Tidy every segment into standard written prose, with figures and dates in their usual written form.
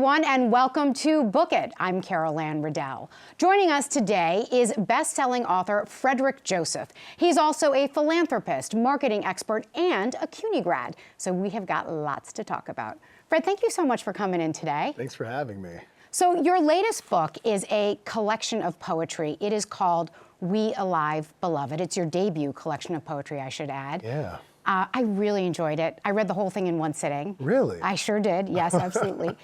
everyone, and welcome to Book It. I'm Carol Ann Riddell. Joining us today is best-selling author Frederick Joseph. He's also a philanthropist, marketing expert, and a CUNY grad. So we have got lots to talk about. Fred, thank you so much for coming in today. Thanks for having me. So your latest book is a collection of poetry. It is called We Alive, Beloved. It's your debut collection of poetry, I should add. Yeah. I really enjoyed it. I read the whole thing in one sitting. Really? I sure did, yes, absolutely.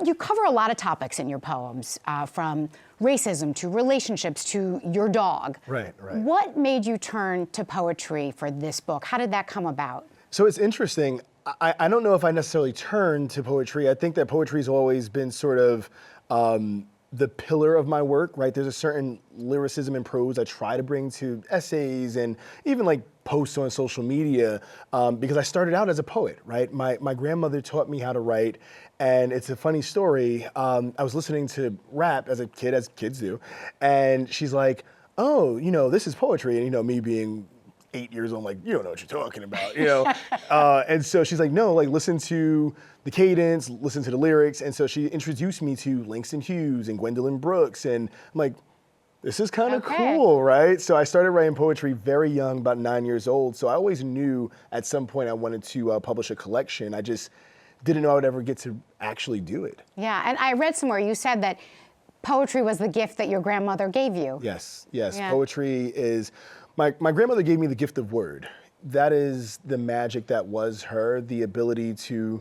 You cover a lot of topics in your poems, from racism to relationships to your dog. Right, right. What made you turn to poetry for this book? How did that come about? So it's interesting. I don't know if I necessarily turned to poetry. I think that poetry's always been sort of the pillar of my work, right? There's a certain lyricism and prose I try to bring to essays and even like posts on social media, because I started out as a poet, right? My grandmother taught me how to write, and it's a funny story. I was listening to rap as a kid, as kids do, and she's like, oh, you know, this is poetry, and you know, me being 8 years old, I'm like, you don't know what you're talking about, you know? And so she's like, no, like listen to the cadence, listen to the lyrics. And so she introduced me to Langston Hughes and Gwendolyn Brooks. And I'm like, this is kind of cool, right? So I started writing poetry very young, about 9 years old. So I always knew at some point I wanted to publish a collection. I just didn't know I would ever get to actually do it. Yeah, and I read somewhere you said that poetry was the gift that your grandmother gave you. Yes, yes. Yeah. Poetry is, my grandmother gave me the gift of word. That is the magic that was her, the ability to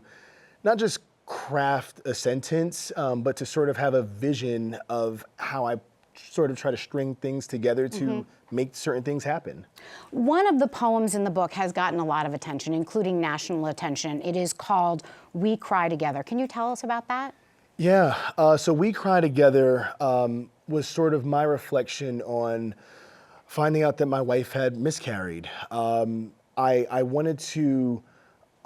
not just craft a sentence, but to sort of have a vision of how I sort of try to string things together to make certain things happen. One of the poems in the book has gotten a lot of attention, including national attention. It is called We Cry Together. Can you tell us about that? Yeah, so We Cry Together was sort of my reflection on finding out that my wife had miscarried. I wanted to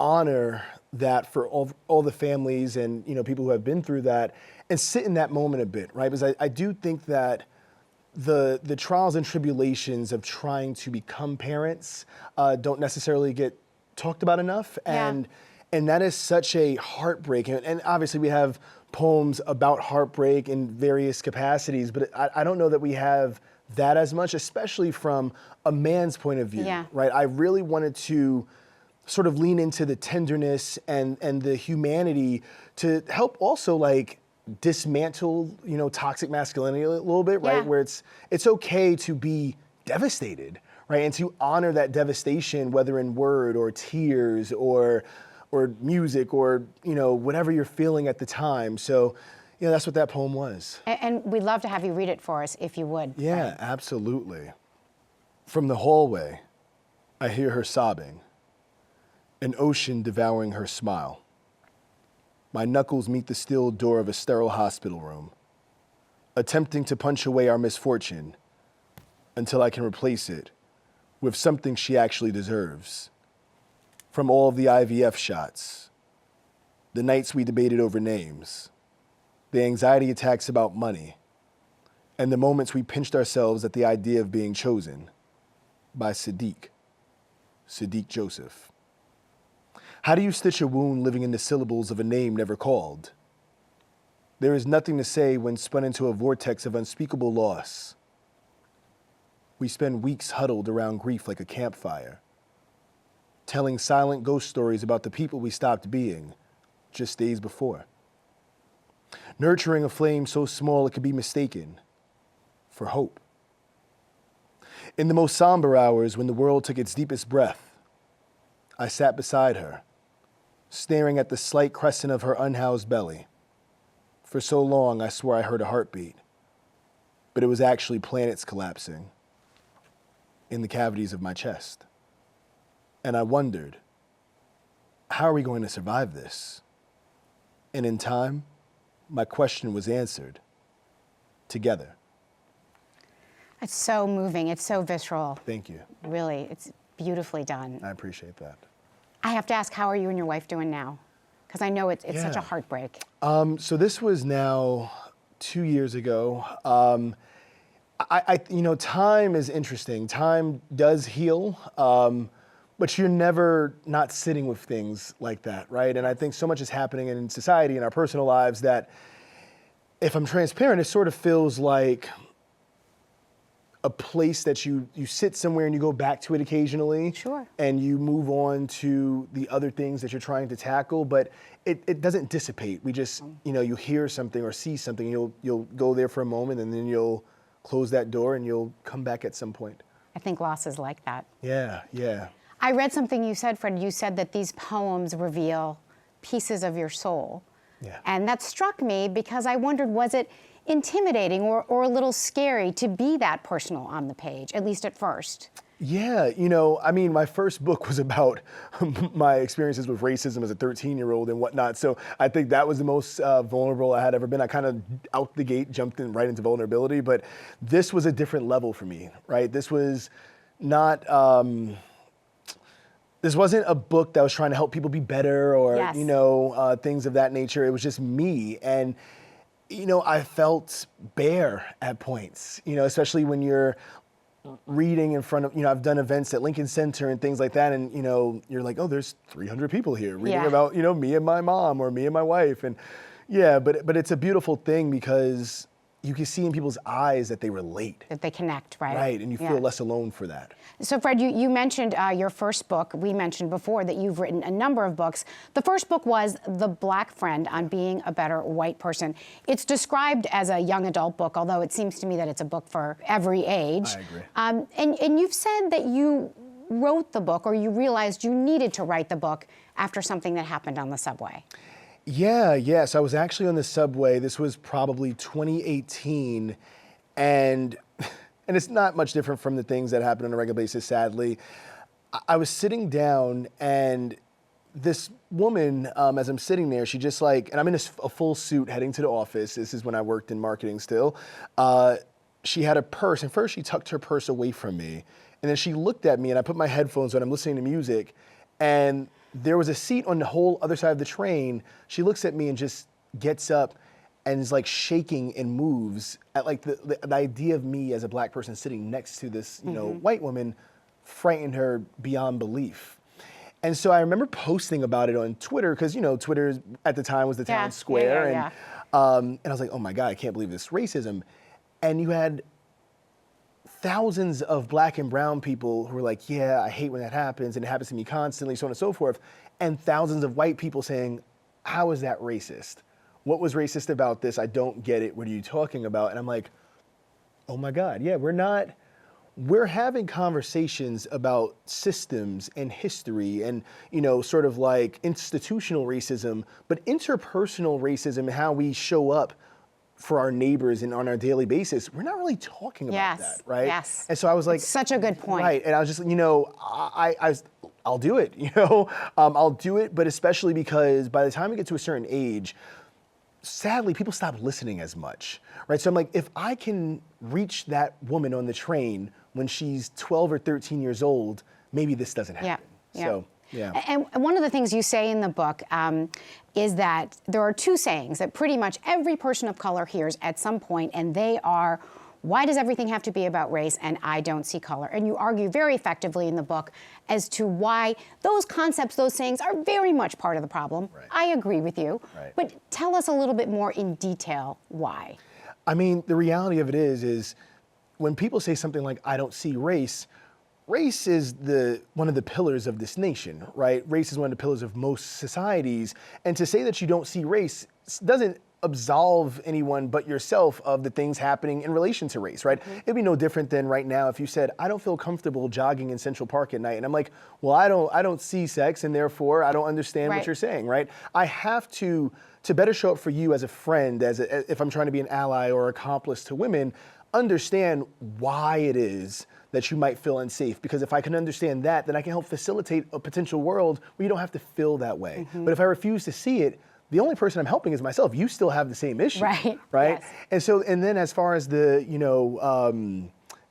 honor that for all the families and people who have been through that, and sit in that moment a bit, right? Because I do think that the trials and tribulations of trying to become parents don't necessarily get talked about enough, and that is such a heartbreak. And obviously we have poems about heartbreak in various capacities, but I don't know that we have that as much, especially from a man's point of view, right? I really wanted to sort of lean into the tenderness and the humanity to help also like dismantle, toxic masculinity a little bit, right? Where it's okay to be devastated, right? And to honor that devastation, whether in word or tears or music or, whatever you're feeling at the time. So, that's what that poem was. And we'd love to have you read it for us, if you would. Yeah, Fred. absolutely. From the hallway, I hear her sobbing, an ocean devouring her smile. My knuckles meet the steel door of a sterile hospital room, attempting to punch away our misfortune until I can replace it with something she actually deserves. From all of the IVF shots, the nights we debated over names, the anxiety attacks about money, and the moments we pinched ourselves at the idea of being chosen by Sadiq Joseph. How do you stitch a wound living in the syllables of a name never called? There is nothing to say when spun into a vortex of unspeakable loss. We spend weeks huddled around grief like a campfire, telling silent ghost stories about the people we stopped being just days before. Nurturing a flame so small it could be mistaken for hope. In the most somber hours when the world took its deepest breath, I sat beside her, staring at the slight crescent of her unhoused belly. For so long, I swore I heard a heartbeat, but it was actually planets collapsing in the cavities of my chest. And I wondered, how are we going to survive this? And in time, my question was answered. Together. It's so moving. It's so visceral. Thank you. Really, it's beautifully done. I appreciate that. I have to ask, how are you and your wife doing now? Because I know it's such a heartbreak. So this was now 2 years ago. Time is interesting. Time does heal. but you're never not sitting with things like that, right? And I think so much is happening in society, in our personal lives, that if I'm transparent, it sort of feels like a place that you sit somewhere and you go back to it occasionally. Sure. And you move on to the other things that you're trying to tackle, but it doesn't dissipate. We just, you hear something or see something, you'll go there for a moment and then you'll close that door and you'll come back at some point. I think loss is like that. Yeah, yeah. I read something you said, Fred. You said that these poems reveal pieces of your soul. Yeah. And that struck me because I wondered, was it intimidating or a little scary to be that personal on the page, at least at first? Yeah, my first book was about my experiences with racism as a 13-year-old and whatnot. So I think that was the most vulnerable I had ever been. I kind of out the gate jumped right into vulnerability, but this was a different level for me, right? This was not, this wasn't a book that was trying to help people be better or, Yes. Things of that nature. It was just me. And I felt bare at points, especially when you're reading in front of, I've done events at Lincoln Center and things like that. And, you're like, oh, there's 300 people here reading about, me and my mom or me and my wife. And yeah, but it's a beautiful thing because you can see in people's eyes that they relate. That they connect, right? Right, and you feel less alone for that. So Fred, you mentioned your first book. We mentioned before that you've written a number of books. The first book was The Black Friend on Being a Better White Person. It's described as a young adult book, although it seems to me that it's a book for every age. I agree. And you've said that you wrote the book, or you realized you needed to write the book after something that happened on the subway. Yes. I was actually on the subway. This was probably 2018. And it's not much different from the things that happen on a regular basis, sadly. I was sitting down and this woman, as I'm sitting there, she just and I'm in a full suit heading to the office. This is when I worked in marketing still. She had a purse, and first she tucked her purse away from me. And then she looked at me and I put my headphones on, I'm listening to music, and there was a seat on the whole other side of the train. She looks at me and just gets up and is shaking and moves at the idea of me as a black person sitting next to this, white woman frightened her beyond belief. And so I remember posting about it on Twitter because, Twitter at the time was the town square. And I was like, oh my God, I can't believe this racism. And you had thousands of black and brown people who were like, yeah, I hate when that happens, and it happens to me constantly, so on and so forth. And thousands of white people saying, how is that racist? What was racist about this? I don't get it. What are you talking about? And I'm like, oh my God, yeah, we're having conversations about systems and history and, sort of institutional racism, but interpersonal racism and how we show up for our neighbors and on our daily basis, we're not really talking about that, right? Yes. And so I was like, such a good point. Right, and I was just, I'll do it, I'll do it, but especially because by the time we get to a certain age, sadly, people stop listening as much, right? So I'm like, if I can reach that woman on the train when she's 12 or 13 years old, maybe this doesn't happen. Yeah. So, yeah. And one of the things you say in the book is that there are two sayings that pretty much every person of color hears at some point, and they are, why does everything have to be about race, and I don't see color? And you argue very effectively in the book as to why those concepts, those sayings, are very much part of the problem. Right. I agree with you. Right. But tell us a little bit more in detail why. I mean, the reality of it is when people say something like, I don't see race is one of the pillars of this nation, right? Race is one of the pillars of most societies. And to say that you don't see race doesn't absolve anyone but yourself of the things happening in relation to race, right? Mm-hmm. It'd be no different than right now if you said, I don't feel comfortable jogging in Central Park at night. And I'm like, well, I don't see sex, and therefore I don't understand what you're saying, right? I have to better show up for you as a friend, if I'm trying to be an ally or accomplice to women, understand why it is that you might feel unsafe. Because if I can understand that, then I can help facilitate a potential world where you don't have to feel that way. Mm-hmm. But if I refuse to see it, the only person I'm helping is myself. You still have the same issue, right? Yes. And then as far as the,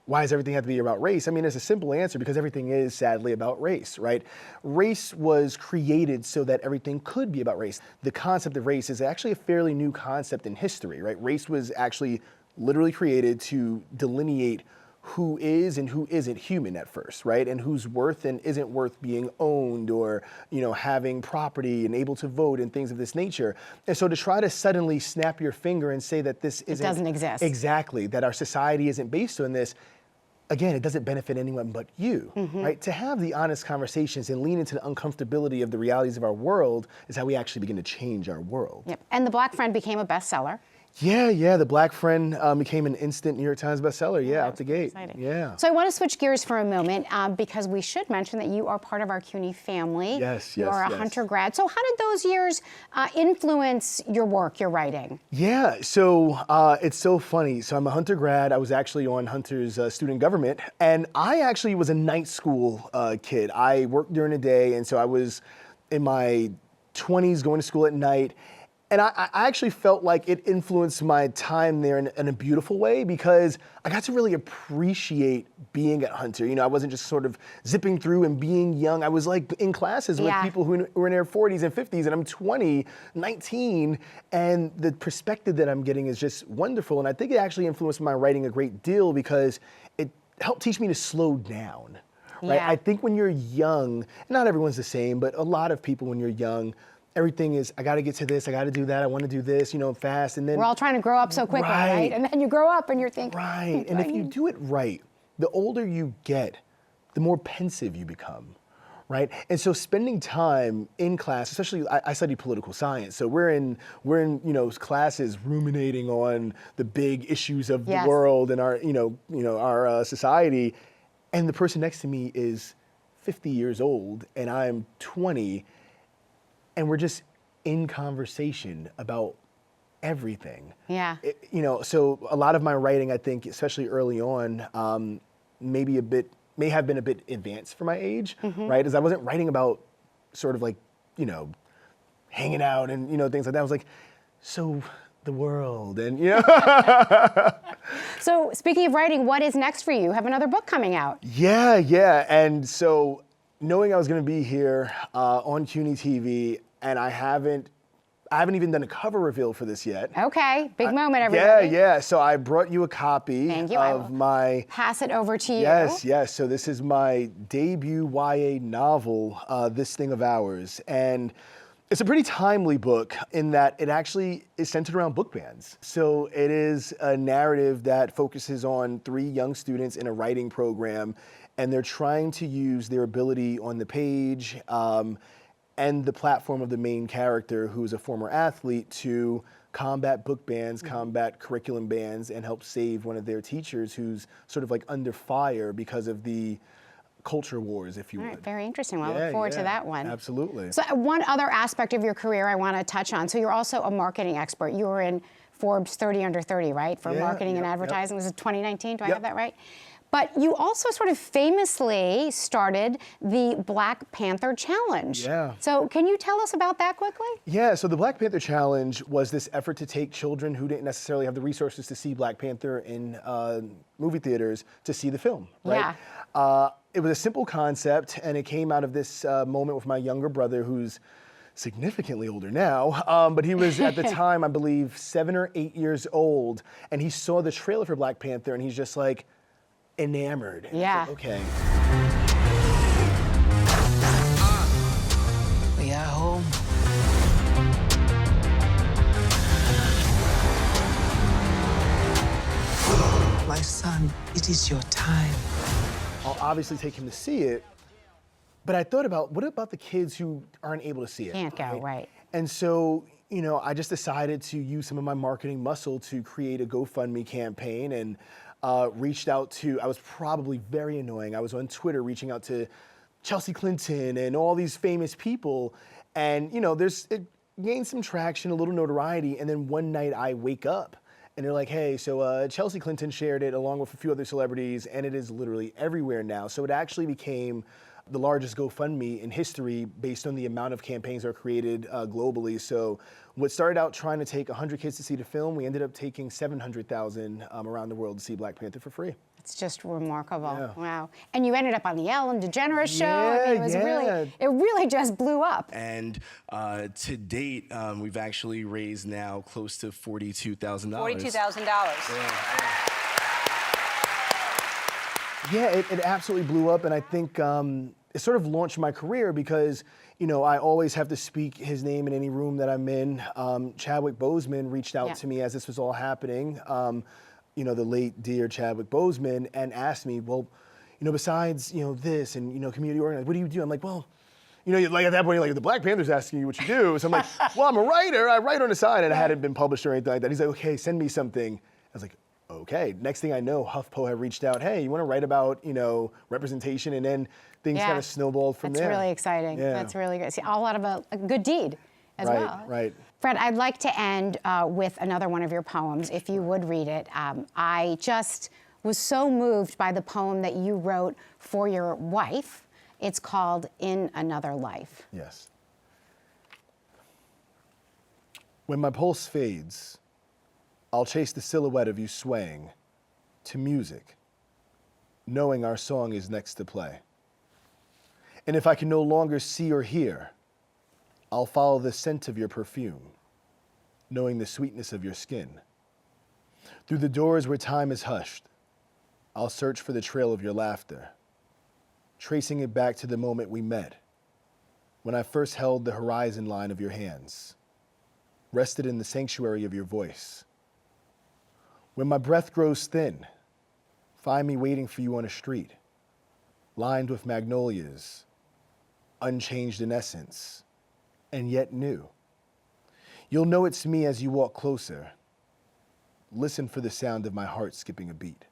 why does everything have to be about race? I mean, it's a simple answer because everything is sadly about race, right? Race was created so that everything could be about race. The concept of race is actually a fairly new concept in history, right? Race was actually literally created to delineate who is and who isn't human at first, right? And who's worth and isn't worth being owned or, having property and able to vote and things of this nature. And so to try to suddenly snap your finger and say that this isn't— It doesn't exist. Exactly, that our society isn't based on this, again, it doesn't benefit anyone but you, right? To have the honest conversations and lean into the uncomfortability of the realities of our world is how we actually begin to change our world. Yep. And The Black Friend became a bestseller. Yeah, The Black Friend became an instant New York Times bestseller, out the gate. Exciting. Yeah. So I want to switch gears for a moment because we should mention that you are part of our CUNY family. Yes, You are a Hunter grad. So how did those years influence your work, your writing? Yeah, so it's so funny. So I'm a Hunter grad. I was actually on Hunter's student government, and I actually was a night school kid. I worked during the day, and so I was in my 20s going to school at night. And I actually felt like it influenced my time there in a beautiful way because I got to really appreciate being at Hunter. I wasn't just sort of zipping through and being young. I was like in classes with people who were in their 40s and 50s, and I'm 20, 19, and the perspective that I'm getting is just wonderful. And I think it actually influenced my writing a great deal because it helped teach me to slow down. Right? Yeah. I think when you're young, not everyone's the same, but a lot of people when you're young, everything is, I got to get to this, I got to do that, I want to do this, fast, and then— We're all trying to grow up so quickly, right? And then you grow up and you're thinking— Right, and if you do it right, the older you get, the more pensive you become, right? And so spending time in class, especially, I study political science, so we're in classes ruminating on the big issues of the world and our, our society, and the person next to me is 50 years old, and I'm 20, and we're just in conversation about everything. Yeah. So a lot of my writing, I think, especially early on, may have been a bit advanced for my age, right? As I wasn't writing about sort of like, hanging out and, things like that. I was like, so the world and, So speaking of writing, what is next for you? You have another book coming out. Yeah. And so knowing I was going to be here on CUNY TV, and I haven't even done a cover reveal for this yet. Okay, big moment, everybody. Yeah. So I brought you a copy of my— Pass it over to you. Yes. So this is my debut YA novel, This Thing of Ours, and it's a pretty timely book in that it actually is centered around book bans. So it is a narrative that focuses on 3 young students in a writing program, and they're trying to use their ability on the page and the platform of the main character, who's a former athlete, to combat book bans, combat curriculum bans, and help save one of their teachers who's sort of like under fire because of the culture wars, if you would. All right, very interesting. Well, I look forward to that one. Absolutely. So one other aspect of your career I want to touch on. So you're also a marketing expert. You were in Forbes 30 Under 30, right? For marketing and advertising. This is 2019, do I have that right? But you also sort of famously started the Black Panther Challenge. Yeah. So can you tell us about that quickly? Yeah, so the Black Panther Challenge was this effort to take children who didn't necessarily have the resources to see Black Panther in movie theaters to see the film, right? It was a simple concept, and it came out of this moment with my younger brother, who's significantly older now, but he was at the time, I believe, 7 or 8 years old, and he saw the trailer for Black Panther, and he's just like, enamored. Yeah. Like, okay. We are home. My son, it is your time. I'll obviously take him to see it, but I thought about, what about the kids who aren't able to see it? Can't go, right. And so, I just decided to use some of my marketing muscle to create a GoFundMe campaign, and reached out to, I was probably very annoying, I was on Twitter reaching out to Chelsea Clinton and all these famous people, and it gained some traction, a little notoriety, and then one night I wake up and they're like, hey, so Chelsea Clinton shared it along with a few other celebrities, and it is literally everywhere now. So it actually became the largest GoFundMe in history based on the amount of campaigns that are created globally. So what started out trying to take 100 kids to see the film, we ended up taking 700,000 around the world to see Black Panther for free. It's just remarkable. Yeah. Wow. And you ended up on the Ellen DeGeneres show. I mean, it really just blew up. And to date, we've actually raised now close to $42,000. $42,000. Yeah, it absolutely blew up, and I think it sort of launched my career because, I always have to speak his name in any room that I'm in. Chadwick Boseman reached out to me as this was all happening, the late dear Chadwick Boseman, and asked me, well, besides, this and, community organizing, what do you do? I'm like, well, like at that point, like the Black Panther's asking you what you do. So I'm like, well, I'm a writer. I write on the side, and I hadn't been published or anything like that. He's like, okay, send me something. I was like, okay. Next thing I know, HuffPo had reached out. Hey, you want to write about, representation? And then things kind of snowballed from there. That's really exciting. Yeah. That's really good. See, all out of a good deed as well. Right. Fred, I'd like to end with another one of your poems, if you would read it. I just was so moved by the poem that you wrote for your wife. It's called In Another Life. Yes. When my pulse fades, I'll chase the silhouette of you swaying to music, knowing our song is next to play. And if I can no longer see or hear, I'll follow the scent of your perfume, knowing the sweetness of your skin. Through the doors where time is hushed, I'll search for the trail of your laughter, tracing it back to the moment we met, when I first held the horizon line of your hands, rested in the sanctuary of your voice. When my breath grows thin, find me waiting for you on a street, lined with magnolias, unchanged in essence, and yet new. You'll know it's me as you walk closer. Listen for the sound of my heart skipping a beat.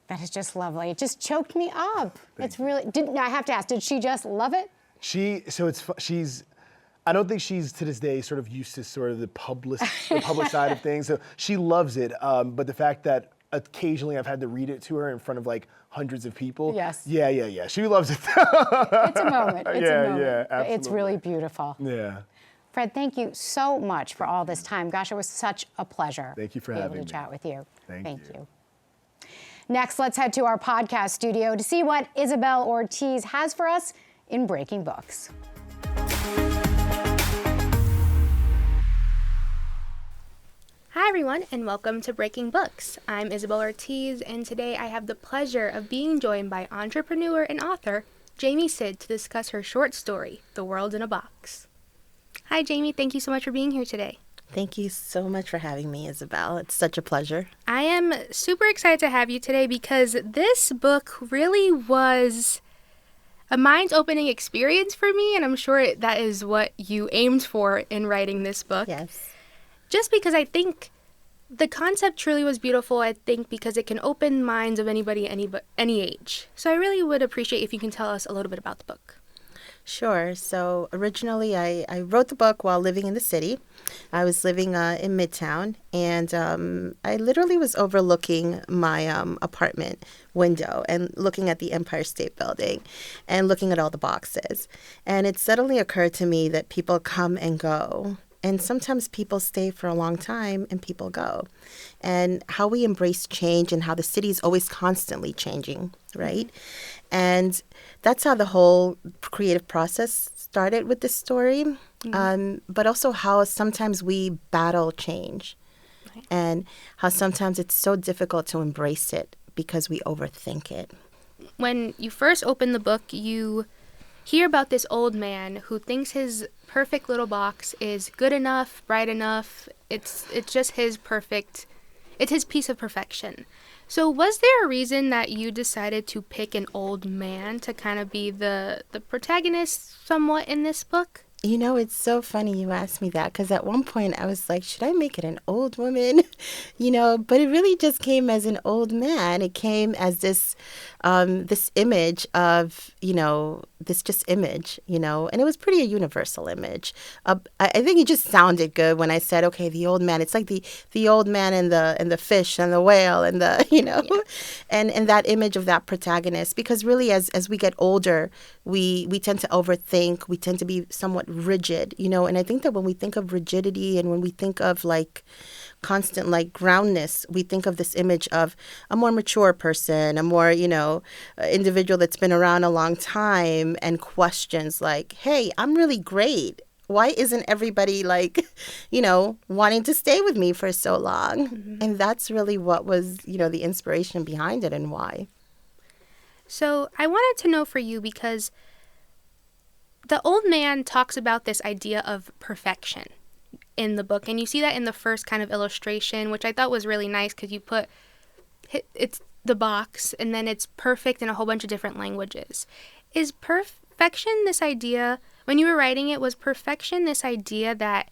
That is just lovely. It just choked me up. Thank you. Really. I have to ask, did she just love it? I don't think she's to this day sort of used to sort of the public side of things. So she loves it. But the fact that occasionally I've had to read it to her in front of like hundreds of people. Yes. Yeah. She loves it. It's a moment. It's a moment. Yeah, absolutely. It's really beautiful. Yeah. Fred, thank you so much for all this time. Gosh, it was such a pleasure. Thank you for having having me. me. Chat with you. Thank you. Next, let's head to our podcast studio to see what Isabel Ortiz has for us in Breaking Books. Hi everyone, and welcome to Breaking Books. I'm Isabel Ortiz, and today I have the pleasure of being joined by entrepreneur and author Jamie Sid to discuss her short story, The World in a Box. Hi Jamie, thank you so much for being here today. Thank you so much for having me, Isabel. It's such a pleasure. I am super excited to have you today because this book really was a mind-opening experience for me, and I'm sure that is what you aimed for in writing this book. Yes. Just because I think the concept truly was beautiful, I think because it can open minds of anybody, any age. So I really would appreciate if you can tell us a little bit about the book. Sure. So originally I wrote the book while living in the city. I was living in Midtown, and I literally was overlooking my apartment window and looking at the Empire State Building and looking at all the boxes. And it suddenly occurred to me that people come and go. And sometimes people stay for a long time and people go. And how we embrace change and how the city is always constantly changing, right? And that's how the whole creative process started with this story. But also how sometimes we battle change. Right. And how sometimes it's so difficult to embrace it because we overthink it. When you first open the book, you hear about this old man who thinks his perfect little box is good enough, bright enough. It's just his piece of perfection. So was there a reason that you decided to pick an old man to kind of be the protagonist somewhat in this book? You know, it's so funny you asked me that, because at one point I was like, should I make it an old woman? But it really just came as an old man. It came as this image of, this just image, and it was pretty a universal image. I think it just sounded good when I said, okay, the old man. It's like the old man and the fish and the whale and and that image of that protagonist. Because really, as we get older, we tend to overthink. We tend to be somewhat rigid, and I think that when we think of rigidity and when we think of like constant like groundness, we think of this image of a more mature person, a more, individual that's been around a long time and questions like, hey, I'm really great. Why isn't everybody like, wanting to stay with me for so long? Mm-hmm. And that's really what was, the inspiration behind it and why. So I wanted to know for you, because the old man talks about this idea of perfection in the book, and you see that in the first kind of illustration, which I thought was really nice, because you put it's the box and then it's perfect in a whole bunch of different languages. Is perfection this idea, when you were writing it, was perfection this idea that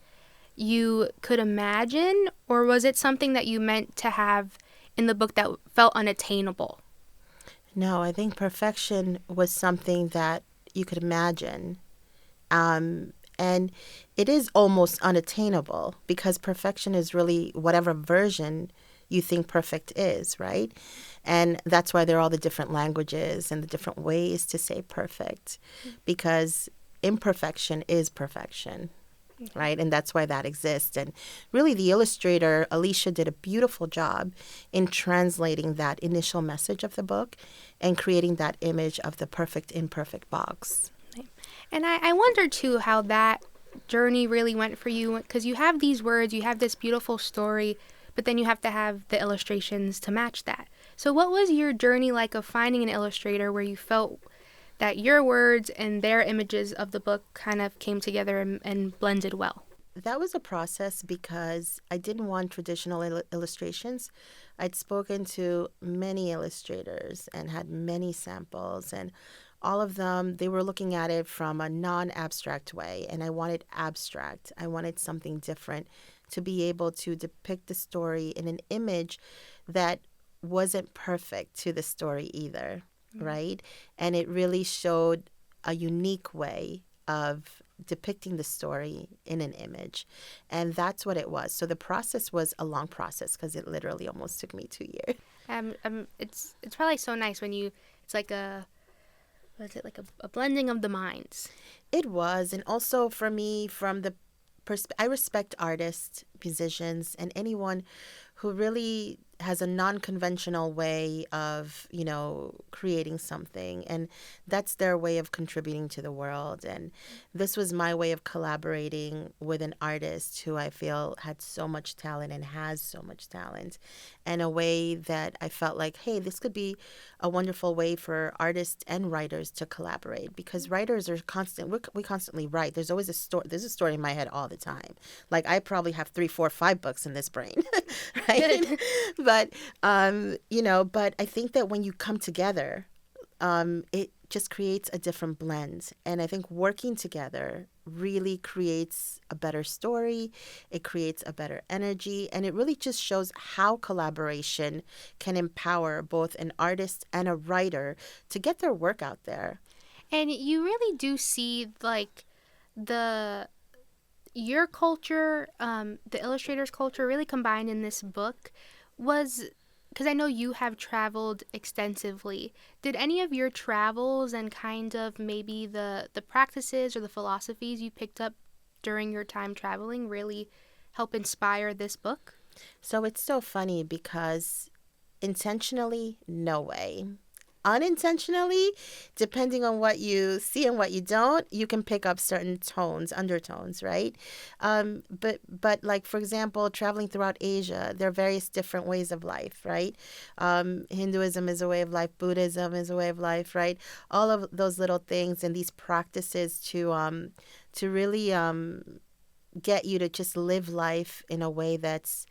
you could imagine, or was it something that you meant to have in the book that felt unattainable? No, I think perfection was something that you could imagine. And it is almost unattainable, because perfection is really whatever version you think perfect is, right? And that's why there are all the different languages and the different ways to say perfect, because imperfection is perfection, right? And that's why that exists. And really, the illustrator, Alicia, did a beautiful job in translating that initial message of the book and creating that image of the perfect, imperfect box. And I wonder, too, how that journey really went for you, because you have these words, you have this beautiful story, but then you have to have the illustrations to match that. So what was your journey like of finding an illustrator where you felt that your words and their images of the book kind of came together and blended well? That was a process because I didn't want traditional illustrations. I'd spoken to many illustrators and had many samples, and all of them, they were looking at it from a non-abstract way, and I wanted abstract. I wanted something different to be able to depict the story in an image that wasn't perfect to the story either, right? And it really showed a unique way of depicting the story in an image. And that's what it was. So the process was a long process, because it literally almost took me 2 years. It's probably so nice when it's like a blending of the minds. It was. And also for me, from the I respect artists, musicians, and anyone who really has a non-conventional way of, creating something. And that's their way of contributing to the world. And this was my way of collaborating with an artist who I feel had so much talent and has so much talent, and a way that I felt like, hey, this could be a wonderful way for artists and writers to collaborate, because writers are we constantly write. There's always there's a story in my head all the time. Like, I probably have 3, 4, 5 books in this brain, right? But, but I think that when you come together, it just creates a different blend. And I think working together really creates a better story. It creates a better energy. And it really just shows how collaboration can empower both an artist and a writer to get their work out there. And you really do see, like, your culture, the illustrator's culture really combined in this book. Because I know you have traveled extensively. Did any of your travels and kind of maybe the practices or the philosophies you picked up during your time traveling really help inspire this book? So it's so funny, because intentionally, no way. Unintentionally, depending on what you see and what you don't, you can pick up certain undertones, right? But like, for example, traveling throughout Asia, there are various different ways of life, right? Hinduism is a way of life, Buddhism is a way of life, right? All of those little things and these practices to really get you to just live life in a way that's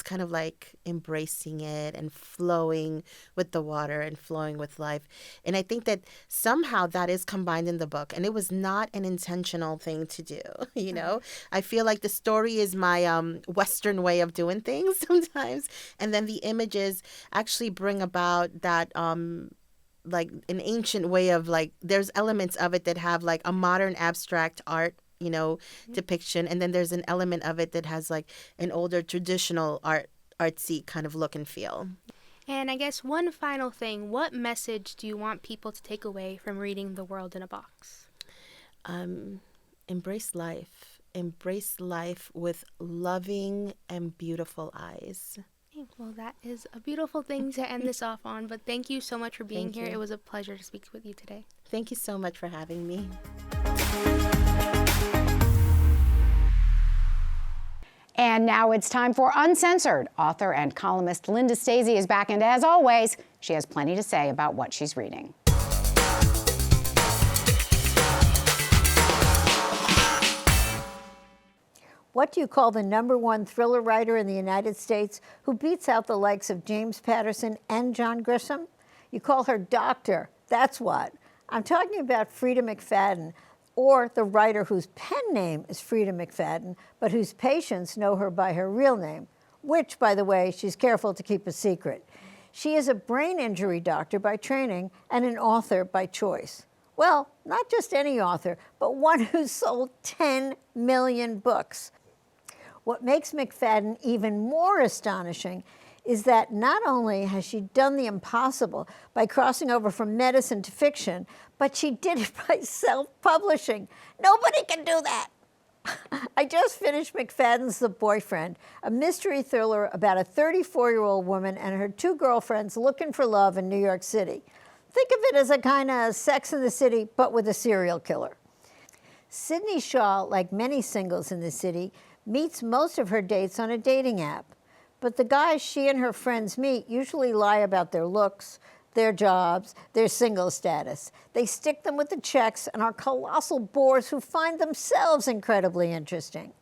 kind of like embracing it and flowing with the water and flowing with life. And I think that somehow that is combined in the book. And it was not an intentional thing to do, I feel like the story is my Western way of doing things sometimes. And then the images actually bring about that like an ancient way of, like, there's elements of it that have like a modern abstract art depiction, and then there's an element of it that has like an older traditional artsy kind of look and feel. And I guess one final thing, what message do you want people to take away from reading The World in a Box? Embrace life. Embrace life with loving and beautiful eyes. Well, that is a beautiful thing to end this off on, but thank you so much for being here. You. It was a pleasure to speak with you today. Thank you so much for having me. And now it's time for Uncensored. Author and columnist Linda Stasi is back, and as always, she has plenty to say about what she's reading. What do you call the #1 thriller writer in the United States who beats out the likes of James Patterson and John Grisham? You call her Doctor. That's what. I'm talking about Freida McFadden, or the writer whose pen name is Freida McFadden, but whose patients know her by her real name, which, by the way, she's careful to keep a secret. She is a brain injury doctor by training and an author by choice. Well, not just any author, but one who's sold 10 million books. What makes McFadden even more astonishing is that not only has she done the impossible by crossing over from medicine to fiction, but she did it by self-publishing. Nobody can do that. I just finished McFadden's The Boyfriend, a mystery thriller about a 34-year-old woman and her 2 girlfriends looking for love in New York City. Think of it as a kind of Sex and the City, but with a serial killer. Sydney Shaw, like many singles in the city, meets most of her dates on a dating app. But the guys she and her friends meet usually lie about their looks, their jobs, their single status. They stick them with the checks and are colossal bores who find themselves incredibly interesting.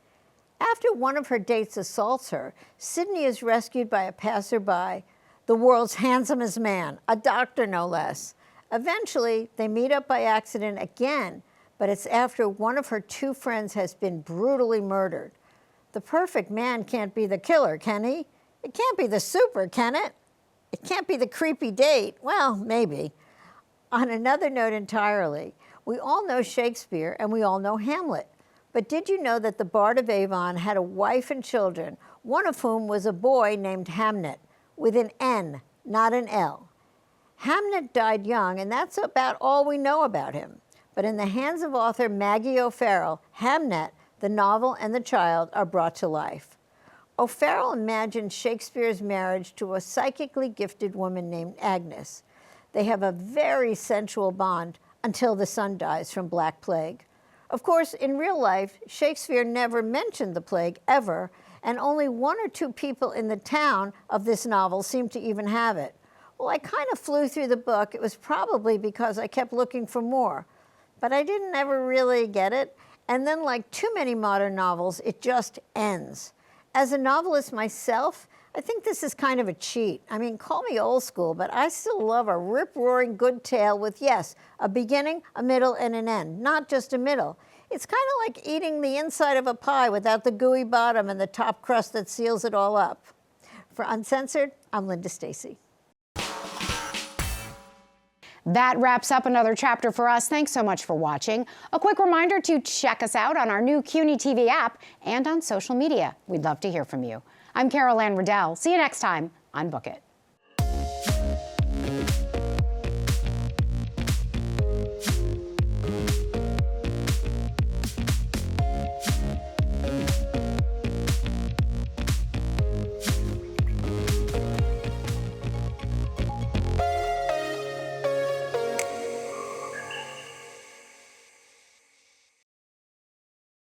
After one of her dates assaults her, Sydney is rescued by a passerby, the world's handsomest man, a doctor no less. Eventually, they meet up by accident again, but it's after one of her 2 friends has been brutally murdered. The perfect man can't be the killer, can he? It can't be the super, can it? It can't be the creepy date. Well, maybe. On another note entirely, we all know Shakespeare and we all know Hamlet. But did you know that the Bard of Avon had a wife and children, one of whom was a boy named Hamnet, with an N, not an L? Hamnet died young, and that's about all we know about him. But in the hands of author Maggie O'Farrell, Hamnet, the novel and the child, are brought to life. O'Farrell imagined Shakespeare's marriage to a psychically gifted woman named Agnes. They have a very sensual bond until the son dies from Black Plague. Of course, in real life, Shakespeare never mentioned the plague ever, and only 1 or 2 people in the town of this novel seem to even have it. Well, I kind of flew through the book. It was probably because I kept looking for more, but I didn't ever really get it. And then, like too many modern novels, it just ends. As a novelist myself, I think this is kind of a cheat. I mean, call me old school, but I still love a rip-roaring good tale with, yes, a beginning, a middle, and an end, not just a middle. It's kind of like eating the inside of a pie without the gooey bottom and the top crust that seals it all up. For Uncensored, I'm Linda Stacy. That wraps up another chapter for us. Thanks so much for watching. A quick reminder to check us out on our new CUNY TV app and on social media. We'd love to hear from you. I'm Carol Ann Riddell. See you next time on Book It.